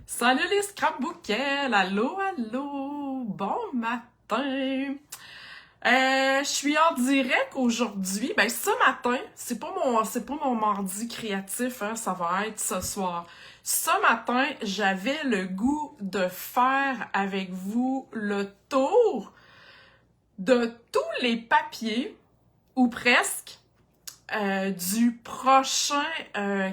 Salut les scrapbookels! Allô, allô! Bon matin! Je suis en direct aujourd'hui. Ben, ce matin, c'est pas mon mardi créatif, hein, ça va être ce soir. Ce matin, j'avais le goût de faire avec vous le tour de tous les papiers, ou presque, du prochain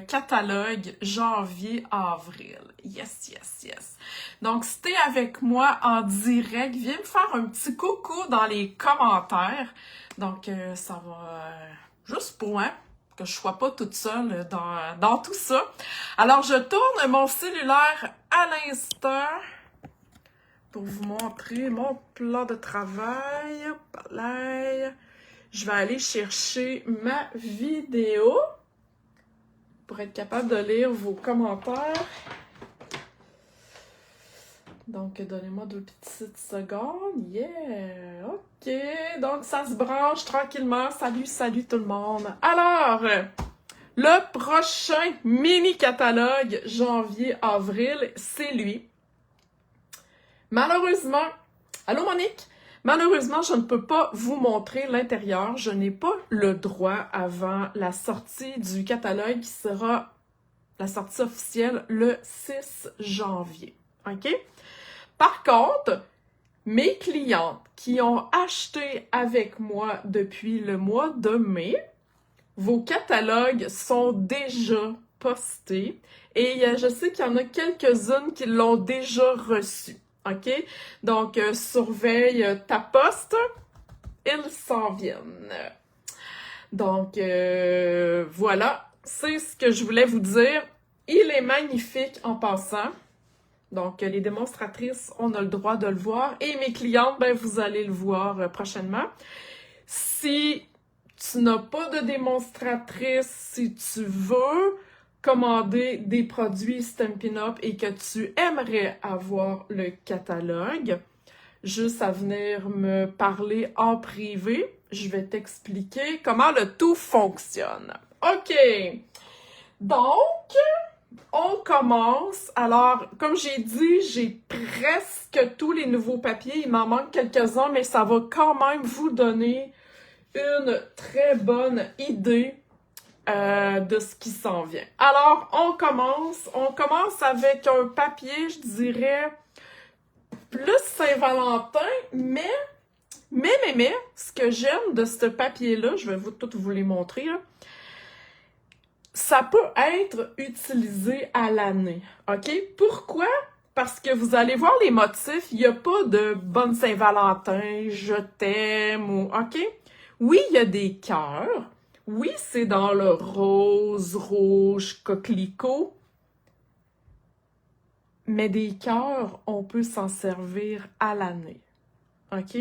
catalogue janvier-avril. Yes, yes, yes. Donc, si t'es avec moi en direct, viens me faire un petit coucou dans les commentaires. Donc, ça va juste pour moi, que je sois pas toute seule dans tout ça. Alors, je tourne mon cellulaire à l'instant pour vous montrer mon plan de travail. Là, je vais aller chercher ma vidéo pour être capable de lire vos commentaires. Donc, donnez-moi 2 petites secondes. Yeah! OK. Donc, ça se branche tranquillement. Salut, salut tout le monde. Alors, le prochain mini-catalogue janvier-avril, c'est lui. Malheureusement, allô Monique? Malheureusement, je ne peux pas vous montrer l'intérieur. Je n'ai pas le droit avant la sortie du catalogue qui sera la sortie officielle le 6 janvier. OK? Par contre, mes clientes qui ont acheté avec moi depuis le mois de mai, vos catalogues sont déjà postés et je sais qu'il y en a quelques-unes qui l'ont déjà reçu. OK? Donc, surveille ta poste. Ils s'en viennent. Donc, voilà. C'est ce que je voulais vous dire. Il est magnifique en passant. Donc, les démonstratrices, on a le droit de le voir. Et mes clientes, ben, vous allez le voir prochainement. Si tu n'as pas de démonstratrice, si tu veux commander des produits Stampin' Up et que tu aimerais avoir le catalogue, juste à venir me parler en privé, je vais t'expliquer comment le tout fonctionne. OK! Donc, on commence. Alors, comme j'ai dit, j'ai presque tous les nouveaux papiers. Il m'en manque quelques-uns, mais ça va quand même vous donner une très bonne idée de ce qui s'en vient. Alors, on commence avec un papier, je dirais, plus Saint-Valentin, mais, ce que j'aime de ce papier-là, je vais tout vous les montrer, là, ça peut être utilisé à l'année, OK? Pourquoi? Parce que vous allez voir les motifs, il n'y a pas de « Bonne Saint-Valentin »,« Je t'aime » ou OK? Oui, il y a des cœurs. Oui, c'est dans le rose, rouge, coquelicot. Mais des cœurs, on peut s'en servir à l'année. OK?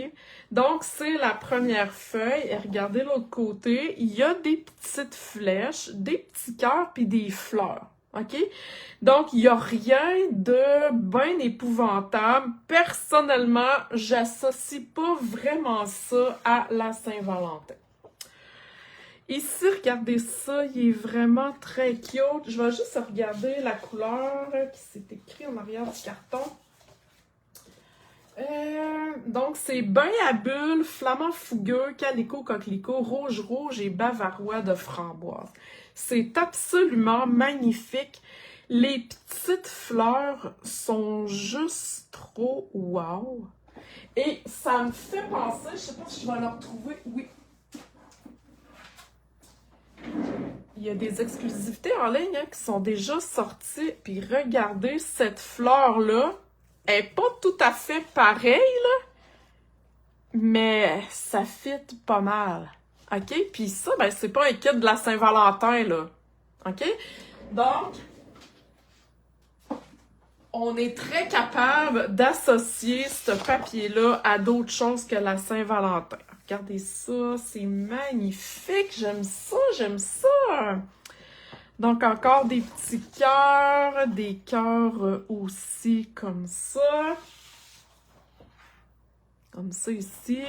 Donc, c'est la première feuille. Et regardez l'autre côté, il y a des petites flèches, des petits cœurs puis des fleurs. OK? Donc, il n'y a rien de bien épouvantable. Personnellement, j'associe pas vraiment ça à la Saint-Valentin. Ici, regardez ça, il est vraiment très cute. Je vais juste regarder la couleur qui s'est écrit en arrière du carton. Donc, c'est bain à bulles, flamand fougueux, calico coquelicot, rouge rouge et bavarois de framboise. C'est absolument magnifique. Les petites fleurs sont juste trop wow. Et ça me fait penser, je sais pas si je vais le retrouver, oui. Il y a des exclusivités en ligne qui sont déjà sorties. Puis regardez cette fleur-là. Elle n'est pas tout à fait pareille, là, mais ça fit pas mal. OK? Puis ça, ben, c'est pas un kit de la Saint-Valentin, là. OK? Donc, on est très capable d'associer ce papier-là à d'autres choses que la Saint-Valentin. Regardez ça, c'est magnifique. J'aime ça, j'aime ça. Donc, encore des petits cœurs, des cœurs aussi comme ça. Comme ça ici.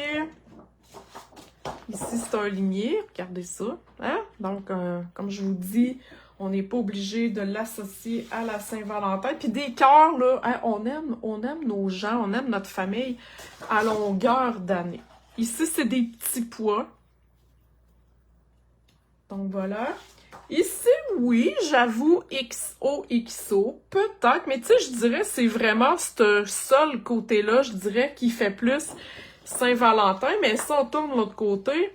Ici, c'est un ligné. Regardez ça. Hein? Donc, comme je vous dis, On n'est pas obligé de l'associer à la Saint-Valentin. Puis des cœurs, là, hein, on aime nos gens, on aime notre famille à longueur d'année. Ici, c'est des petits pois. Donc voilà. Ici, oui, j'avoue, XOXO, peut-être, mais tu sais, je dirais c'est vraiment ce seul côté-là, je dirais, qui fait plus Saint-Valentin, mais si on tourne de l'autre côté,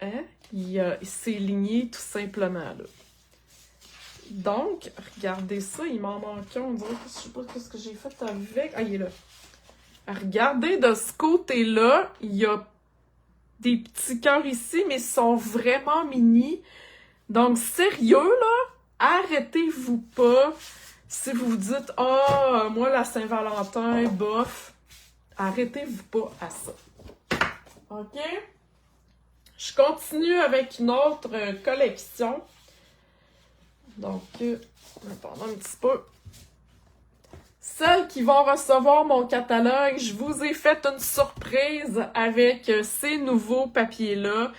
hein, c'est ligné tout simplement, là. Donc, regardez ça, il m'en manque un, on dirait que je sais pas ce que j'ai fait avec. Ah, il est là. Regardez de ce côté-là, il y a des petits cœurs ici, mais ils sont vraiment mini. Donc, sérieux, là, arrêtez-vous pas. Si vous vous dites, ah, moi, la Saint-Valentin, bof, arrêtez-vous pas à ça. OK? Je continue avec une autre collection. Donc, attendez un petit peu. Celles qui vont recevoir mon catalogue, je vous ai fait une surprise avec ces nouveaux papiers-là.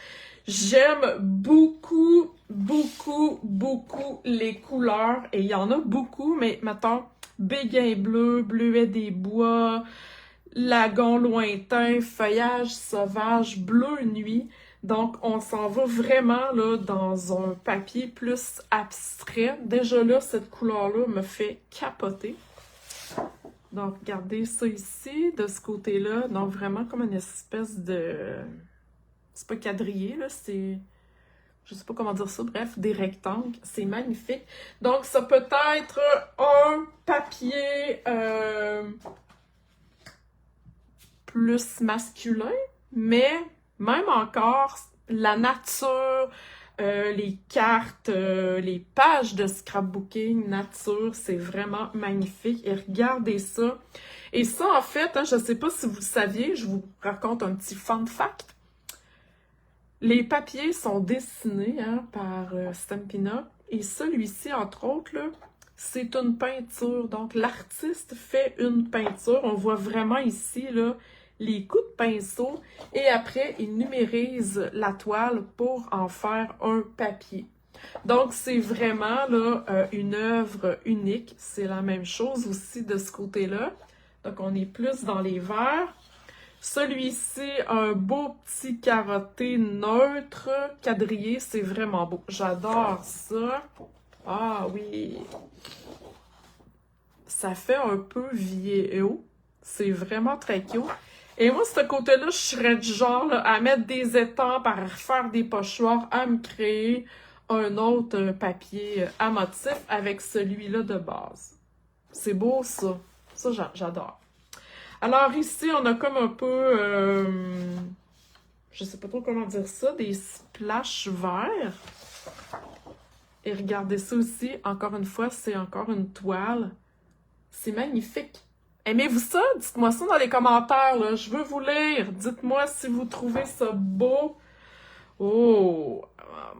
J'aime beaucoup, beaucoup, beaucoup les couleurs. Et il y en a beaucoup, mais mettons, béguin bleu, bleuet des bois, lagon lointain, feuillage sauvage, bleu nuit. Donc, on s'en va vraiment là dans un papier plus abstrait. Déjà là, cette couleur-là me fait capoter. Donc, regardez ça ici, de ce côté-là. Donc, vraiment comme une espèce de... C'est pas quadrillé, là, c'est... Je sais pas comment dire ça, bref, des rectangles. C'est magnifique. Donc, ça peut être un papier plus masculin, mais même encore, la nature... les cartes, les pages de scrapbooking nature, c'est vraiment magnifique. Et regardez ça. Et ça, en fait, hein, je ne sais pas si vous le saviez, je vous raconte un petit fun fact. Les papiers sont dessinés hein, par Stampin' Up. Et celui-ci, entre autres, là, c'est une peinture. Donc, l'artiste fait une peinture. On voit vraiment ici, là, les coups de pinceau et après, il numérise la toile pour en faire un papier. Donc, c'est vraiment là une œuvre unique. C'est la même chose aussi de ce côté-là. Donc, on est plus dans les verts. Celui-ci, un beau petit carotté neutre, quadrillé, c'est vraiment beau. J'adore ça. Ah oui! Ça fait un peu vieillot. C'est vraiment très cute. Et moi, ce côté-là, je serais du genre là, à mettre des étampes, à faire des pochoirs, à me créer un autre papier à motif avec celui-là de base. C'est beau, ça. Ça, j'adore. Alors ici, on a comme un peu, je sais pas trop comment dire ça, des splashes verts. Et regardez ça aussi, encore une fois, c'est encore une toile. C'est magnifique. Aimez-vous ça? Dites-moi ça dans les commentaires, là. Je veux vous lire. Dites-moi si vous trouvez ça beau. Oh!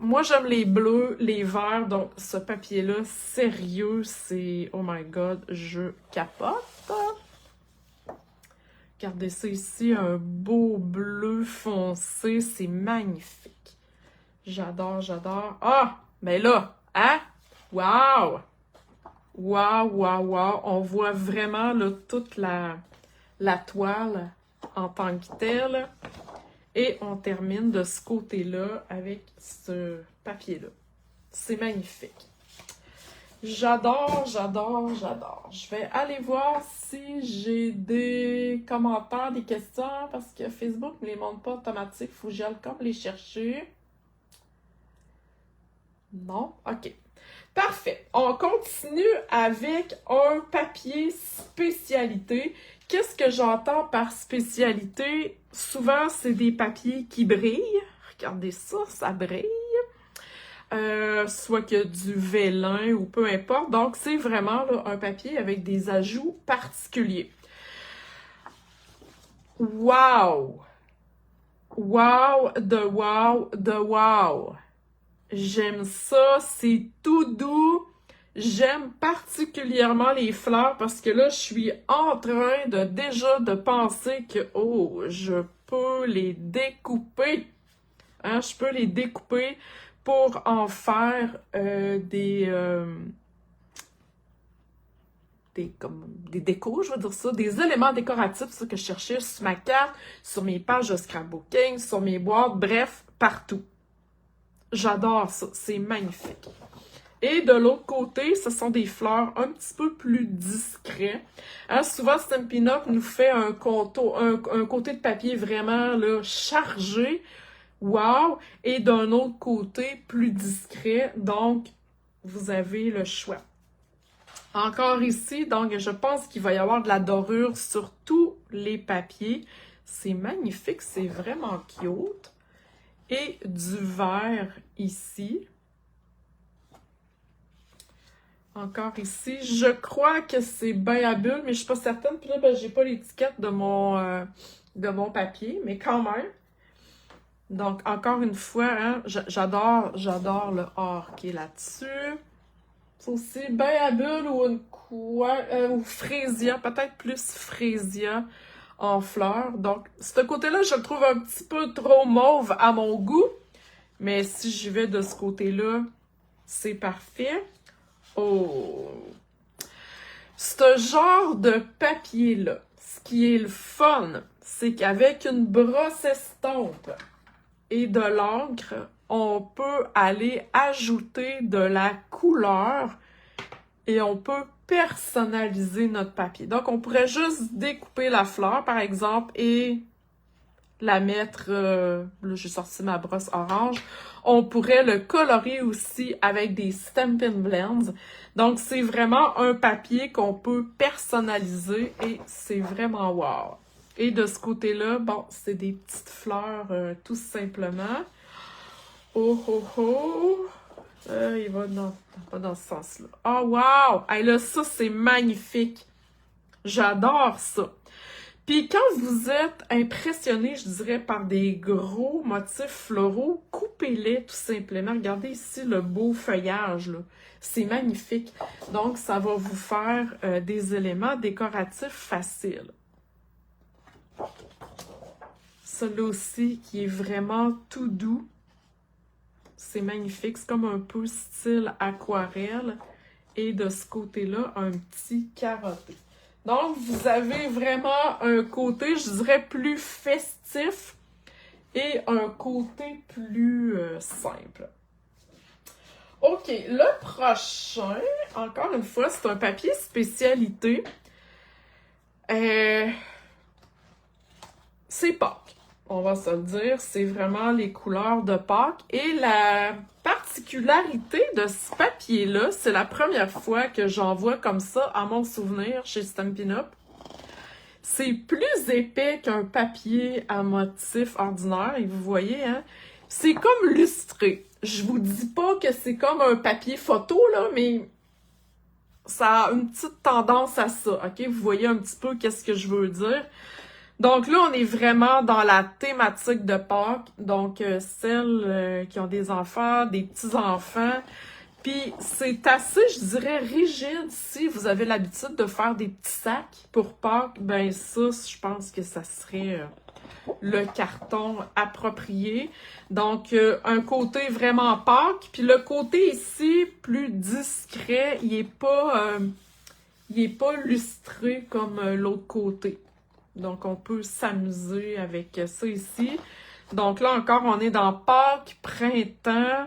Moi, j'aime les bleus, les verts. Donc, ce papier-là, sérieux, c'est... Oh my God, je capote. Regardez ça ici, un beau bleu foncé. C'est magnifique. J'adore, j'adore. Ah! Mais là, hein? Wow! Wow, wow, wow! On voit vraiment là, toute la toile en tant que telle. Et on termine de ce côté-là avec ce papier-là. C'est magnifique. J'adore, j'adore, j'adore. Je vais aller voir si j'ai des commentaires, des questions, parce que Facebook ne me les montre pas automatiques. Il faut que j'aille comme les chercher. Non? OK. Parfait. On continue avec un papier spécialité. Qu'est-ce que j'entends par spécialité? Souvent, c'est des papiers qui brillent. Regardez ça, ça brille. Soit que du vélin ou peu importe. Donc, c'est vraiment là, un papier avec des ajouts particuliers. Wow! Wow, de wow, de wow! J'aime ça, c'est tout doux. J'aime particulièrement les fleurs parce que là, je suis en train de déjà de penser que, oh, je peux les découper. Hein, je peux les découper pour en faire comme des décos, je veux dire ça, des éléments décoratifs, c'est ça que je cherchais sur ma carte, sur mes pages de scrapbooking, sur mes boîtes, bref, partout. J'adore ça, c'est magnifique. Et de l'autre côté, ce sont des fleurs un petit peu plus discrets. Hein, souvent, Stampin' Up nous fait un côté de papier vraiment là, chargé, wow, et d'un autre côté, plus discret, donc vous avez le choix. Encore ici, donc je pense qu'il va y avoir de la dorure sur tous les papiers. C'est magnifique, c'est vraiment cute. Et du vert ici. Encore ici. Je crois que c'est bain à bulles, mais je suis pas certaine. Puis là, ben, j'ai pas l'étiquette de mon papier, mais quand même. Donc, encore une fois, hein, j'adore le or qui est là-dessus. C'est aussi bain à bulles ou frésia, peut-être plus frésia en fleurs. Donc, ce côté-là, je le trouve un petit peu trop mauve à mon goût. Mais si j'y vais de ce côté-là, c'est parfait. Oh! Ce genre de papier-là, ce qui est le fun, c'est qu'avec une brosse estompe et de l'encre, on peut aller ajouter de la couleur et on peut personnaliser notre papier. Donc, on pourrait juste découper la fleur, par exemple, et la mettre... là, j'ai sorti ma brosse orange. On pourrait le colorer aussi avec des Stampin' Blends. Donc, c'est vraiment un papier qu'on peut personnaliser et c'est vraiment wow. Et de ce côté-là, bon, c'est des petites fleurs tout simplement. Oh, oh, oh! Il va pas dans ce sens-là. Oh, wow! Hey, là, ça, c'est magnifique. J'adore ça. Puis quand vous êtes impressionné, je dirais, par des gros motifs floraux, coupez-les tout simplement. Regardez ici le beau feuillage, là. C'est magnifique. Donc, ça va vous faire des éléments décoratifs faciles. Celui-là aussi, qui est vraiment tout doux. C'est magnifique. C'est comme un peu style aquarelle. Et de ce côté-là, un petit carotté. Donc, vous avez vraiment un côté, je dirais, plus festif et un côté plus simple. OK, le prochain, encore une fois, c'est un papier spécialité. C'est Pâques. On va se le dire, c'est vraiment les couleurs de Pâques. Et la particularité de ce papier-là, c'est la première fois que j'en vois comme ça à mon souvenir chez Stampin' Up. C'est plus épais qu'un papier à motif ordinaire, et vous voyez, hein, c'est comme lustré. Je vous dis pas que c'est comme un papier photo, là, mais ça a une petite tendance à ça, ok? Vous voyez un petit peu qu'est-ce que je veux dire. Donc là, on est vraiment dans la thématique de Pâques. Donc, celles qui ont des enfants, des petits-enfants. Puis, c'est assez, je dirais, rigide. Si vous avez l'habitude de faire des petits sacs pour Pâques, ben ça, je pense que ça serait le carton approprié. Donc, un côté vraiment Pâques. Puis le côté ici, plus discret, il est pas lustré comme l'autre côté. Donc, on peut s'amuser avec ça ici. Donc là, encore, on est dans Pâques, printemps.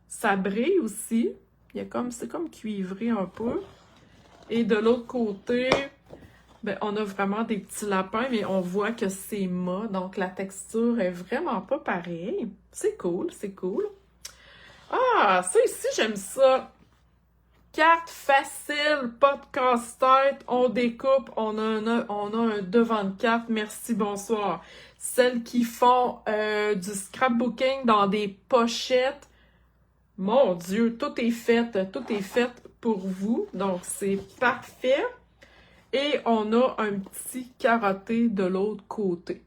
Ça brille aussi. C'est comme cuivré un peu. Et de l'autre côté, ben, on a vraiment des petits lapins, mais on voit que c'est mat. Donc, la texture est vraiment pas pareille. C'est cool, c'est cool. Ah, ça ici, j'aime ça. Carte facile, pas de casse-tête, on découpe, on a un devant de carte, merci, bonsoir. Celles qui font du scrapbooking dans des pochettes, mon Dieu, tout est fait pour vous, donc c'est parfait. Et on a un petit carotté de l'autre côté.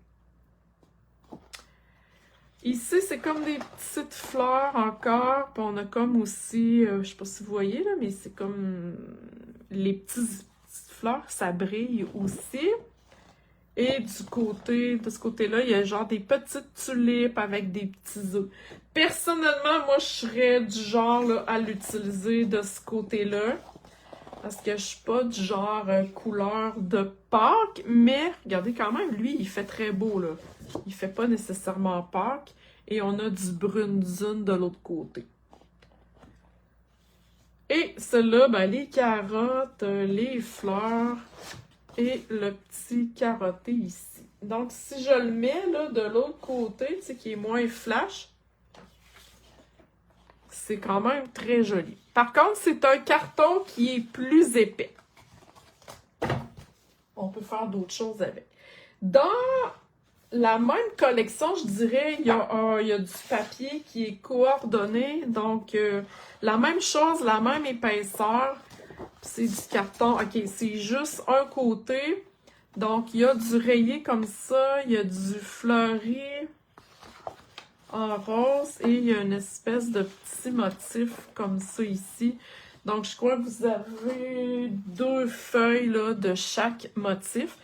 Ici, c'est comme des petites fleurs encore. Puis on a comme aussi, je sais pas si vous voyez, là, mais c'est comme les petites fleurs, ça brille aussi. Et de ce côté-là, il y a genre des petites tulipes avec des petits œufs. Personnellement, moi, je serais du genre là, à l'utiliser de ce côté-là. Parce que je suis pas du genre couleur de Pâques, mais regardez quand même, lui, il fait très beau, là. Il fait pas nécessairement Pâques. Et on a du brune zone de l'autre côté. Et celle-là, ben, les carottes, les fleurs et le petit carotté ici. Donc, si je le mets là, de l'autre côté, tu sais, qui est moins flash, c'est quand même très joli. Par contre, c'est un carton qui est plus épais. On peut faire d'autres choses avec. Dans la même collection, je dirais, il y a du papier qui est coordonné. Donc, la même chose, la même épaisseur. C'est du carton. OK, c'est juste un côté. Donc, il y a du rayé comme ça. Il y a du fleuri en rose. Et il y a une espèce de petit motif comme ça ici. Donc, je crois que vous avez 2 feuilles là, de chaque motif.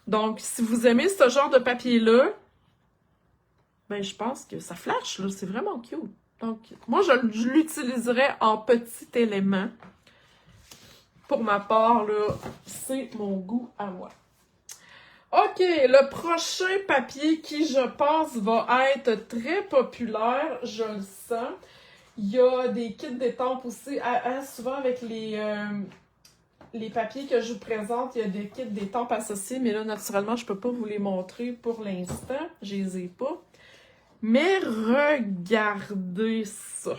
Donc, si vous aimez ce genre de papier-là, ben, je pense que ça flash, là. C'est vraiment cute. Donc, moi, je l'utiliserais en petit élément. Pour ma part, là, c'est mon goût à moi. OK, le prochain papier qui, je pense, va être très populaire, je le sens. Il y a des kits d'étampes aussi. Souvent, avec les papiers que je vous présente, il y a des kits d'étampes associés, mais là, naturellement, je peux pas vous les montrer pour l'instant. Je les ai pas. Mais regardez ça.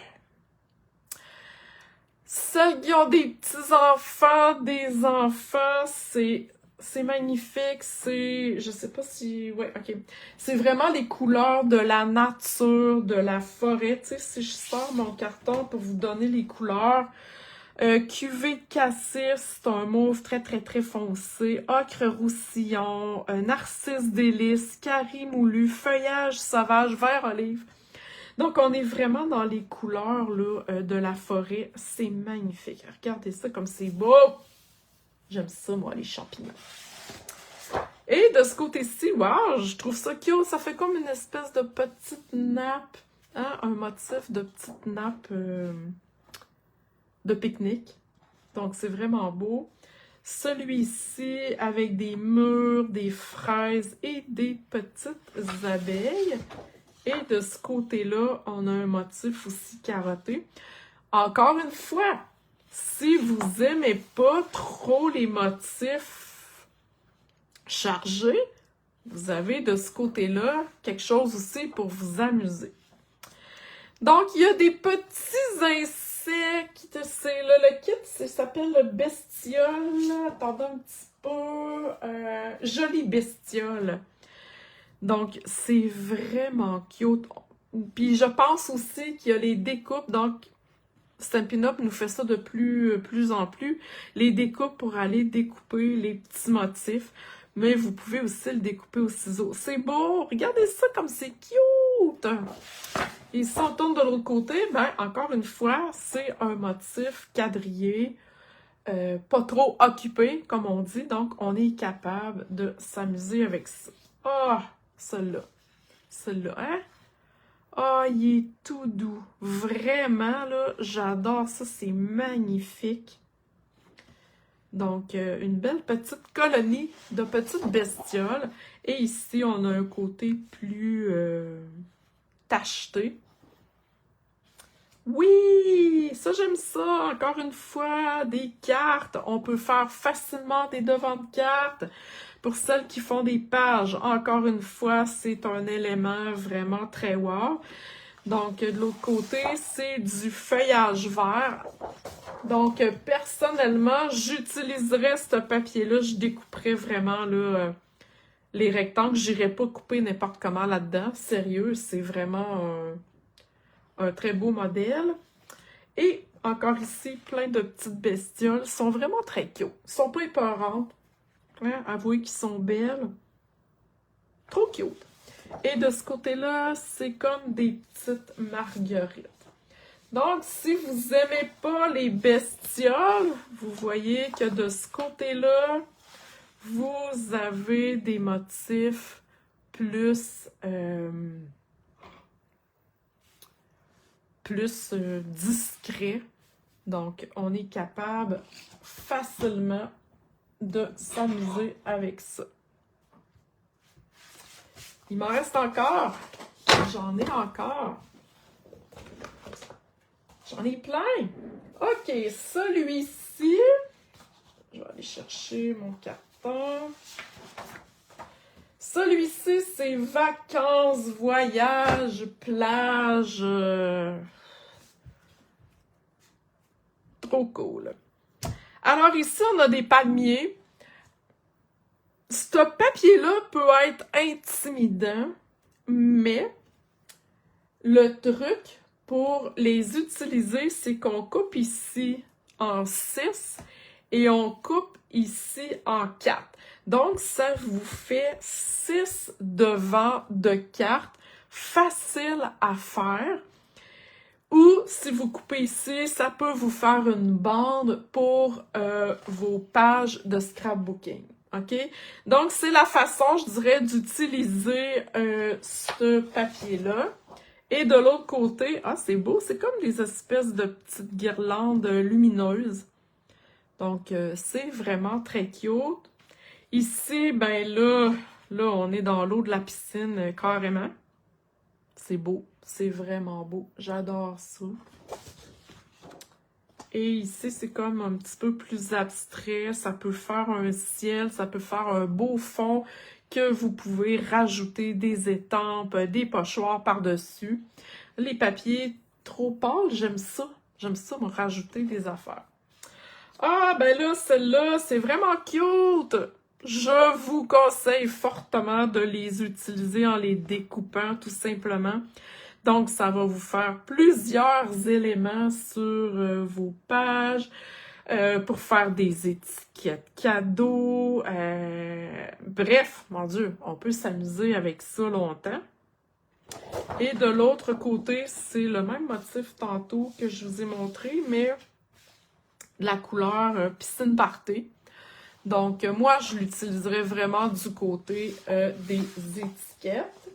Ceux qui ont des petits-enfants, des enfants, c'est magnifique. C'est, je sais pas si, ouais, ok. C'est vraiment les couleurs de la nature, de la forêt. Tu sais, si je sors mon carton pour vous donner les couleurs, cuvée de cassis, c'est un mauve très, très, très foncé. Ocre roussillon, narcisse délice, carré moulu, feuillage sauvage, vert olive. Donc, on est vraiment dans les couleurs là, de la forêt. C'est magnifique. Regardez ça comme c'est beau. J'aime ça, moi, les champignons. Et de ce côté-ci, wow, je trouve ça cute. Ça fait comme une espèce de petite nappe. Hein? Un motif de petite nappe de pique-nique. Donc, c'est vraiment beau. Celui-ci, avec des mûres, des fraises et des petites abeilles. Et de ce côté-là, on a un motif aussi carotté. Encore une fois, si vous aimez pas trop les motifs chargés, vous avez de ce côté-là quelque chose aussi pour vous amuser. Donc, il y a des petits insectes. C'est là, le kit, ça s'appelle le bestiole. Attendez un petit peu. Jolie bestiole. Donc, c'est vraiment cute. Puis, je pense aussi qu'il y a les découpes. Donc, Stampin' Up! Nous fait ça de plus en plus. Les découpes pour aller découper les petits motifs. Mais vous pouvez aussi le découper au ciseau. C'est beau! Regardez ça comme c'est cute! Et si on tourne de l'autre côté, ben, encore une fois, c'est un motif quadrillé. Pas trop occupé, comme on dit. Donc, on est capable de s'amuser avec ça. Ah! Celui-là. Celui-là, hein? Ah, il est tout doux. Vraiment, là, j'adore ça. C'est magnifique. Donc, une belle petite colonie de petites bestioles. Et ici, on a un côté plus tacheté. Oui! Ça, j'aime ça. Encore une fois, des cartes. On peut faire facilement des devants de cartes. Pour celles qui font des pages, encore une fois, c'est un élément vraiment très wow. Donc, de l'autre côté, c'est du feuillage vert. Donc, personnellement, j'utiliserais ce papier-là. Je découperais vraiment là, les rectangles. J'irais pas couper n'importe comment là-dedans. Sérieux, c'est vraiment un très beau modèle. Et encore ici, plein de petites bestioles. Elles sont vraiment très cute. Elles sont pas épeurantes. Hein? Avouez qu'ils sont belles. Trop cute. Et de ce côté-là, c'est comme des petites marguerites. Donc, si vous n'aimez pas les bestioles, vous voyez que de ce côté-là, vous avez des motifs plus, discrets. Donc, on est capable facilement de s'amuser avec ça. Il m'en reste encore. J'en ai encore. J'en ai plein. OK, celui-ci. Je vais aller chercher mon carton. Celui-ci, c'est vacances, voyage, plage. Trop cool. Alors ici, on a des palmiers. Ce papier-là peut être intimidant, mais le truc pour les utiliser, c'est qu'on coupe ici en 6 et on coupe ici en 4. Donc, ça vous fait 6 devants de cartes, facile à faire. Ou, si vous coupez ici, ça peut vous faire une bande pour vos pages de scrapbooking. OK? Donc, c'est la façon, je dirais, d'utiliser ce papier-là. Et de l'autre côté, ah, c'est beau, c'est comme des espèces de petites guirlandes lumineuses. Donc, c'est vraiment très cute. Ici, ben là, on est dans l'eau de la piscine carrément. C'est beau, c'est vraiment beau. J'adore ça. Et ici, c'est comme un petit peu plus abstrait. Ça peut faire un ciel, ça peut faire un beau fond que vous pouvez rajouter des étampes, des pochoirs par-dessus. Les papiers trop pâles, j'aime ça. J'aime ça, me rajouter des affaires. Ah, ben là, celle-là, c'est vraiment cute! Je vous conseille fortement de les utiliser en les découpant, tout simplement. Donc, ça va vous faire plusieurs éléments sur vos pages pour faire des étiquettes cadeaux. Bref, mon Dieu, on peut s'amuser avec ça longtemps. Et de l'autre côté, c'est le même motif tantôt que je vous ai montré, mais la couleur piscine party. Donc, moi, je l'utiliserai vraiment du côté des étiquettes.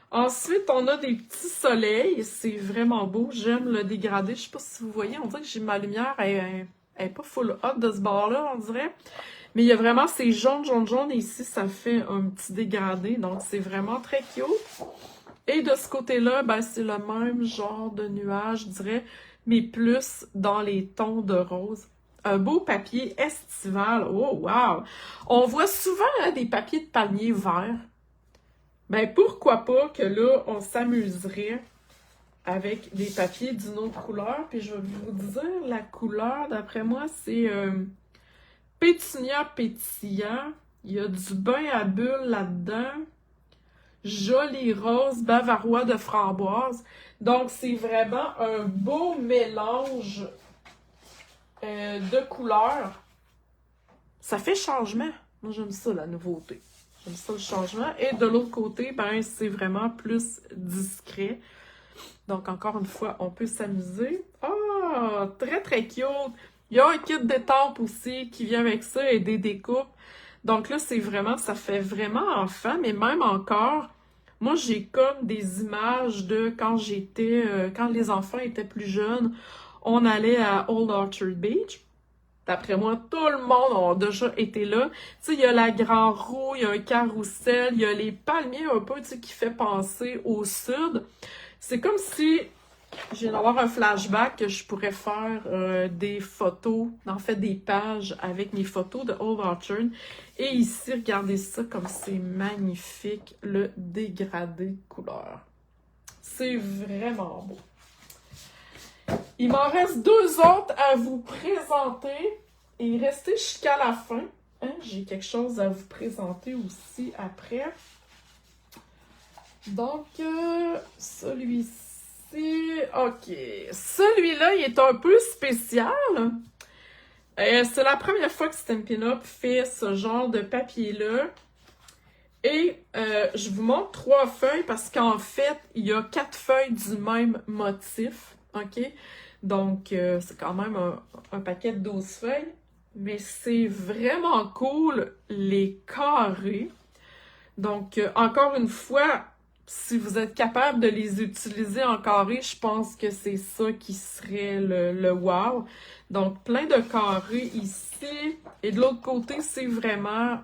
Ensuite, on a des petits soleils. C'est vraiment beau. J'aime le dégradé. Je sais pas si vous voyez, on dirait que j'ai ma lumière, elle est pas full hot de ce bord-là, on dirait. Mais il y a vraiment ces jaunes, et ici, ça fait un petit dégradé. Donc, c'est vraiment très cute. Et de ce côté-là, ben, c'est le même genre de nuage, je dirais, mais plus dans les tons de rose. Un beau papier estival. Oh, wow! On voit souvent des papiers de palmier verts. Ben, pourquoi pas que là, on s'amuserait avec des papiers d'une autre couleur. Puis je vais vous dire, la couleur, d'après moi, c'est pétunia pétillant. Il y a du bain à bulles là-dedans. Joli rose bavarois de framboise. Donc, c'est vraiment un beau mélange de couleurs. Ça fait changement. Moi, j'aime ça, la nouveauté. J'aime ça, le changement. Et de l'autre côté, ben, c'est vraiment plus discret. Donc, encore une fois, on peut s'amuser. Ah, très, très cute! Il y a un kit d'étampes aussi qui vient avec ça et des découpes. Donc là, c'est vraiment, ça fait vraiment enfant, mais même encore, moi, j'ai comme des images de quand quand les enfants étaient plus jeunes, on allait à Old Orchard Beach. D'après moi, tout le monde a déjà été là. Tu sais, il y a la Grand Roue, il y a un carrousel, il y a les palmiers un peu, tu sais, qui fait penser au sud. C'est comme si je viens d'avoir un flashback que je pourrais faire des photos, en fait des pages avec mes photos de Old Orchard. Et ici, regardez ça comme c'est magnifique, le dégradé de couleur. C'est vraiment beau. Il m'en reste 2 autres à vous présenter et restez jusqu'à la fin. Hein? J'ai quelque chose à vous présenter aussi après. Donc, celui-ci, ok. Celui-là, il est un peu spécial. C'est la première fois que Stampin' Up! Fait ce genre de papier-là. Et je vous montre 3 feuilles parce qu'en fait, il y a 4 feuilles du même motif. OK? Donc, c'est quand même un paquet de 12 feuilles. mais c'est vraiment cool, les carrés. Donc, encore une fois, si vous êtes capable de les utiliser en carré, je pense que c'est ça qui serait le wow. Donc, plein de carrés ici. Et de l'autre côté, c'est vraiment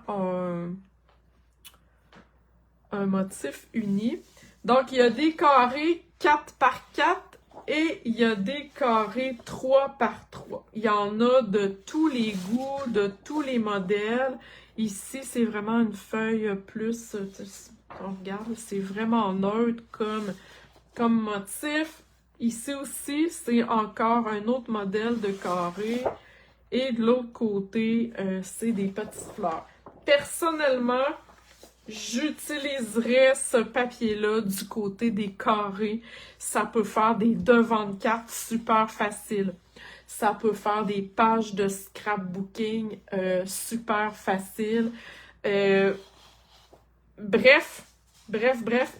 un motif uni. Donc, il y a des carrés 4 par 4 et il y a des carrés 3 par 3. Il y en a de tous les goûts, de tous les modèles. Ici, c'est vraiment une feuille plus, on regarde, c'est vraiment neutre comme motif. Ici aussi, c'est encore un autre modèle de carré. Et de l'autre côté, c'est des petites fleurs. Personnellement, j'utiliserais ce papier-là du côté des carrés. Ça peut faire des devants de cartes super faciles. Ça peut faire des pages de scrapbooking super faciles. Bref,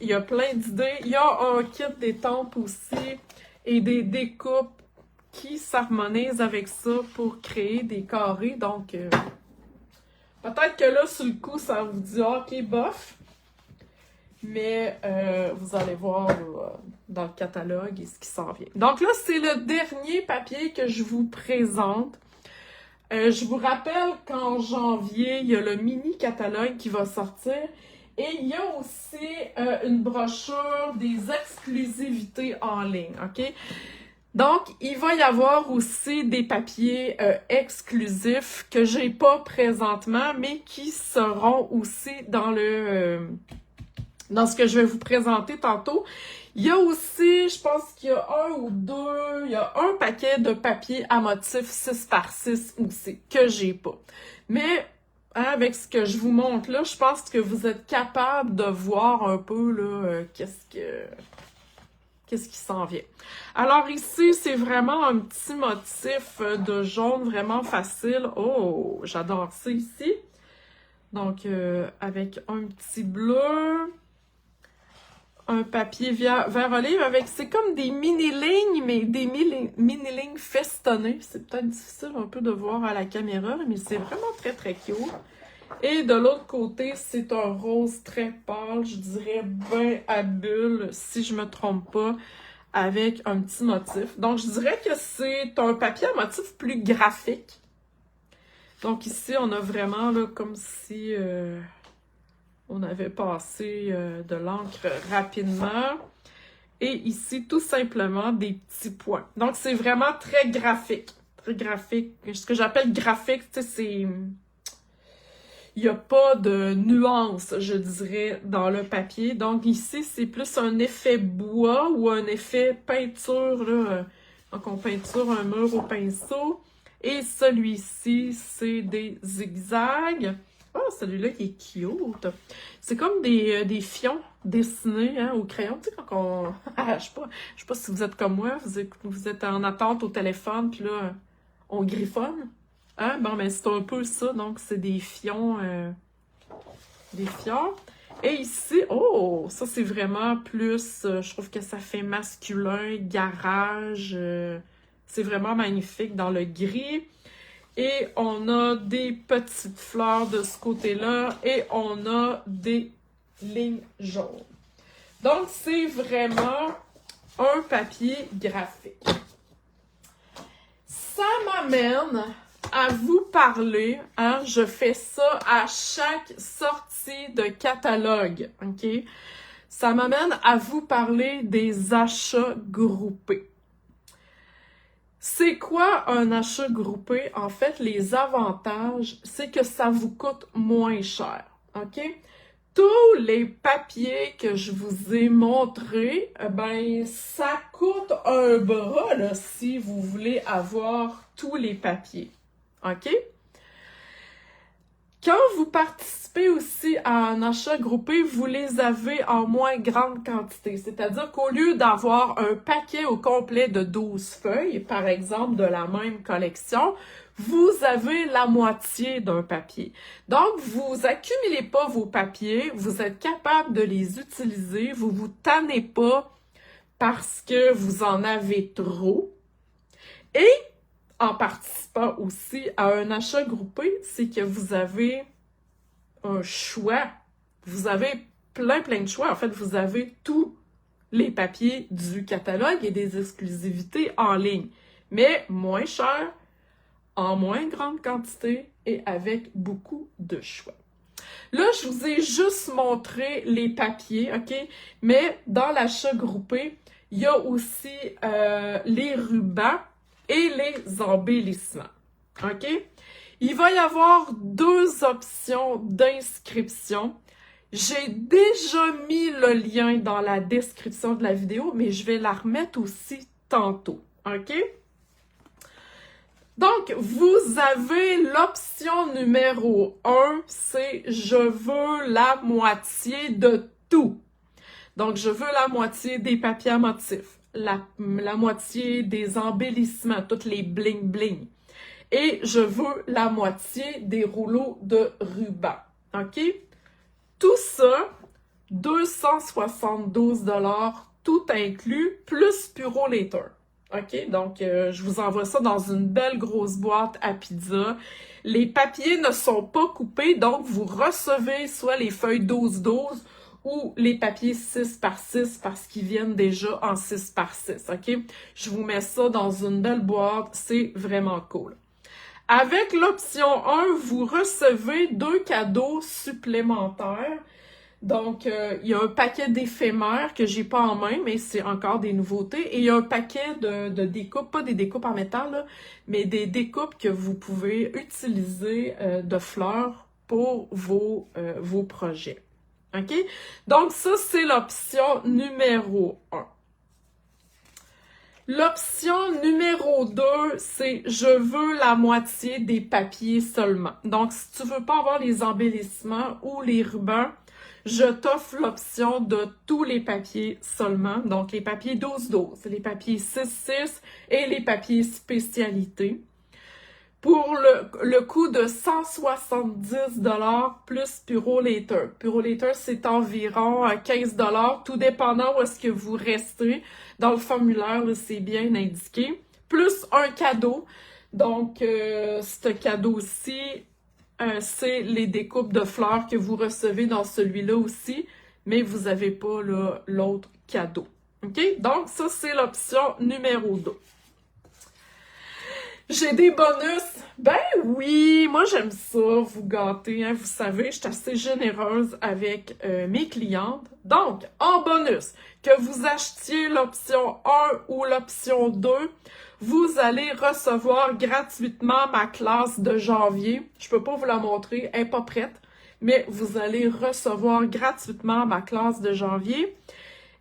il y a plein d'idées. Il y a un kit d'étampes aussi et des découpes qui s'harmonisent avec ça pour créer des carrés. Donc, peut-être que là, sur le coup, ça vous dit « Ok, bof », mais vous allez voir dans le catalogue et ce qui s'en vient. Donc là, c'est le dernier papier que je vous présente. Je vous rappelle qu'en janvier, il y a le mini catalogue qui va sortir. Et il y a aussi une brochure des exclusivités en ligne, OK? Donc, il va y avoir aussi des papiers exclusifs que j'ai pas présentement, mais qui seront aussi dans dans ce que je vais vous présenter tantôt. Il y a aussi, je pense qu'il y a il y a un paquet de papier à motif 6 par 6 aussi, que j'ai pas. Mais, hein, avec ce que je vous montre là, je pense que vous êtes capable de voir un peu, là, qu'est-ce qui s'en vient. Alors ici, c'est vraiment un petit motif de jaune vraiment facile. Oh, j'adore ça ici. Donc, avec un petit bleu, un papier vert olive avec, c'est comme des mini-lignes, mais des mini-lignes festonnées. C'est peut-être difficile un peu de voir à la caméra, mais c'est vraiment très, très cute. Et de l'autre côté, c'est un rose très pâle, je dirais ben à bulle, si je me trompe pas, avec un petit motif. Donc, je dirais que c'est un papier à motif plus graphique. Donc ici, on a vraiment là comme si on avait passé de l'encre rapidement. Et ici, tout simplement, des petits points. Donc, c'est vraiment très graphique. Très graphique. Ce que j'appelle graphique, tu sais, c'est... Il n'y a pas de nuance, je dirais, dans le papier. Donc ici, c'est plus un effet bois ou un effet peinture, là. Donc on peinture un mur au pinceau. Et celui-ci, c'est des zigzags. Ah, celui-là qui est cute. C'est comme des fions dessinés hein, au crayon. Tu sais, quand on... je sais pas si vous êtes comme moi, vous êtes en attente au téléphone, puis là, on griffonne. Hein? Bon, mais c'est un peu ça, donc c'est des fions. Des fions. Et ici, oh, ça c'est vraiment plus, je trouve que ça fait masculin, garage. C'est vraiment magnifique dans le gris. Et on a des petites fleurs de ce côté-là et on a des lignes jaunes. Donc, c'est vraiment un papier graphique. Ça m'amène à vous parler, hein, je fais ça à chaque sortie de catalogue, ok? Ça m'amène à vous parler des achats groupés. C'est quoi un achat groupé? En fait, les avantages, c'est que ça vous coûte moins cher, ok? Tous les papiers que je vous ai montrés, ben, ça coûte un bras, là, si vous voulez avoir tous les papiers, ok? Quand vous participez aussi à un achat groupé, vous les avez en moins grande quantité. C'est-à-dire qu'au lieu d'avoir un paquet au complet de 12 feuilles, par exemple, de la même collection, vous avez la moitié d'un papier. Donc, vous accumulez pas vos papiers, vous êtes capable de les utiliser, vous vous tannez pas parce que vous en avez trop. Et en participant aussi à un achat groupé, c'est que vous avez un choix. Vous avez plein de choix. En fait, vous avez tous les papiers du catalogue et des exclusivités en ligne, mais moins cher, en moins grande quantité et avec beaucoup de choix. Là, je vous ai juste montré les papiers, OK? Mais dans l'achat groupé, il y a aussi les rubans et les embellissements, OK? Il va y avoir 2 options d'inscription. J'ai déjà mis le lien dans la description de la vidéo, mais je vais la remettre aussi tantôt, OK? Donc, vous avez l'option numéro 1, c'est « Je veux la moitié de tout ». Donc, je veux la moitié des papiers à motifs, la moitié des embellissements, toutes les bling-bling. Et je veux la moitié des rouleaux de ruban, OK? Tout ça, 272 $, tout inclus, plus Purolator. OK? Donc, je vous envoie ça dans une belle grosse boîte à pizza. Les papiers ne sont pas coupés, donc vous recevez soit les feuilles 12-12 ou les papiers 6x6 parce qu'ils viennent déjà en 6x6. OK? Je vous mets ça dans une belle boîte. C'est vraiment cool. Avec l'option 1, vous recevez 2 cadeaux supplémentaires. Donc, il y a un paquet d'éphémères que j'ai pas en main, mais c'est encore des nouveautés. Et il y a un paquet de découpes, pas des découpes en métal, là, mais des découpes que vous pouvez utiliser de fleurs pour vos projets. OK? Donc, ça, c'est l'option numéro 1. L'option numéro 2, c'est « Je veux la moitié des papiers seulement ». Donc, si tu veux pas avoir les embellissements ou les rubans, je t'offre l'option de tous les papiers seulement. Donc, les papiers 12-12, les papiers 6-6 et les papiers spécialités. Pour le coût de 170 $ plus Purolator. Purolator, c'est environ 15 $, tout dépendant où est-ce que vous restez. Dans le formulaire, c'est bien indiqué. Plus un cadeau. Donc, ce cadeau-ci, c'est les découpes de fleurs que vous recevez dans celui-là aussi, mais vous n'avez pas l'autre cadeau. OK? Donc, ça, c'est l'option numéro 2. J'ai des bonus. Ben oui, moi j'aime ça, vous gâter, hein. Vous savez, je suis assez généreuse avec mes clientes. Donc, en bonus, que vous achetiez l'option 1 ou l'option 2, vous allez recevoir gratuitement ma classe de janvier. Je peux pas vous la montrer, elle n'est pas prête, mais vous allez recevoir gratuitement ma classe de janvier.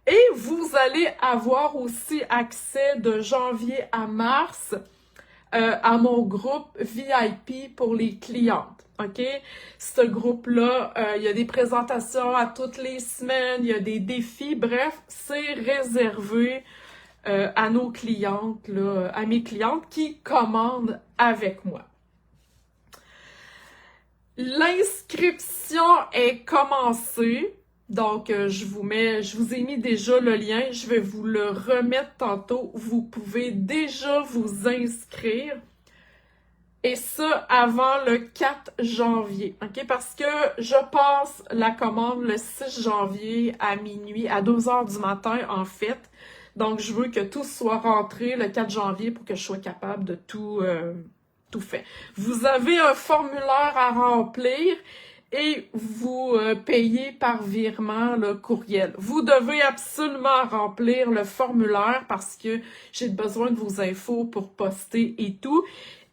Et vous allez avoir aussi accès de janvier à mars à mon groupe VIP pour les clientes, OK? Ce groupe-là, il y a des présentations à toutes les semaines, il y a des défis, bref, c'est réservé à nos clientes, là, à mes clientes qui commandent avec moi. L'inscription est commencée. Donc, je vous ai mis déjà le lien, je vais vous le remettre tantôt. Vous pouvez déjà vous inscrire. Et ça, avant le 4 janvier, OK? Parce que je passe la commande le 6 janvier à minuit, à 2 h du matin, en fait. Donc, je veux que tout soit rentré le 4 janvier pour que je sois capable de tout faire. Vous avez un formulaire à remplir et vous payez par virement le courriel. Vous devez absolument remplir le formulaire parce que j'ai besoin de vos infos pour poster et tout.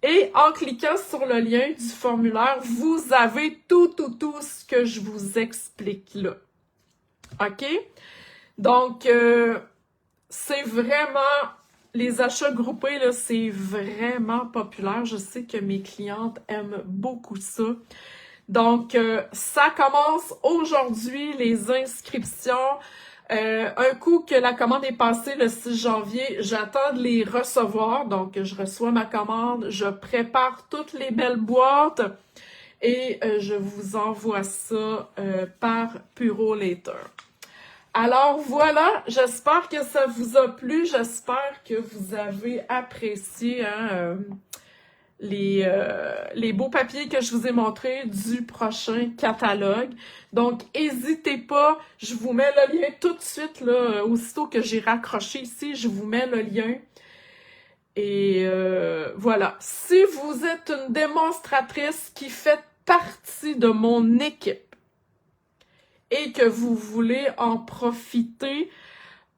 Et en cliquant sur le lien du formulaire, vous avez tout ce que je vous explique là. OK? Donc, c'est vraiment... Les achats groupés, là, c'est vraiment populaire. Je sais que mes clientes aiment beaucoup ça. Donc, ça commence aujourd'hui, les inscriptions. Un coup que la commande est passée le 6 janvier, j'attends de les recevoir. Donc, je reçois ma commande, je prépare toutes les belles boîtes et je vous envoie ça par Purolator. Alors voilà, j'espère que ça vous a plu, j'espère que vous avez apprécié les beaux papiers que je vous ai montrés du prochain catalogue. Donc, n'hésitez pas, je vous mets le lien tout de suite, là, aussitôt que j'ai raccroché ici, je vous mets le lien. Et voilà, si vous êtes une démonstratrice qui fait partie de mon équipe et que vous voulez en profiter,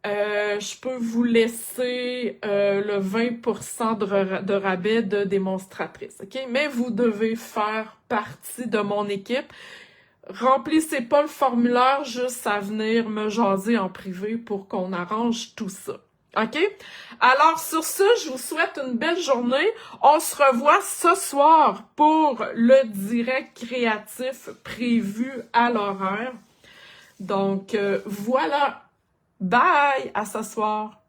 je peux vous laisser le 20% de rabais de démonstratrice, OK? Mais vous devez faire partie de mon équipe. Remplissez pas le formulaire, juste à venir me jaser en privé pour qu'on arrange tout ça. OK? Alors, sur ce, je vous souhaite une belle journée. On se revoit ce soir pour le direct créatif prévu à l'horaire. Donc, voilà. Bye! À ce soir!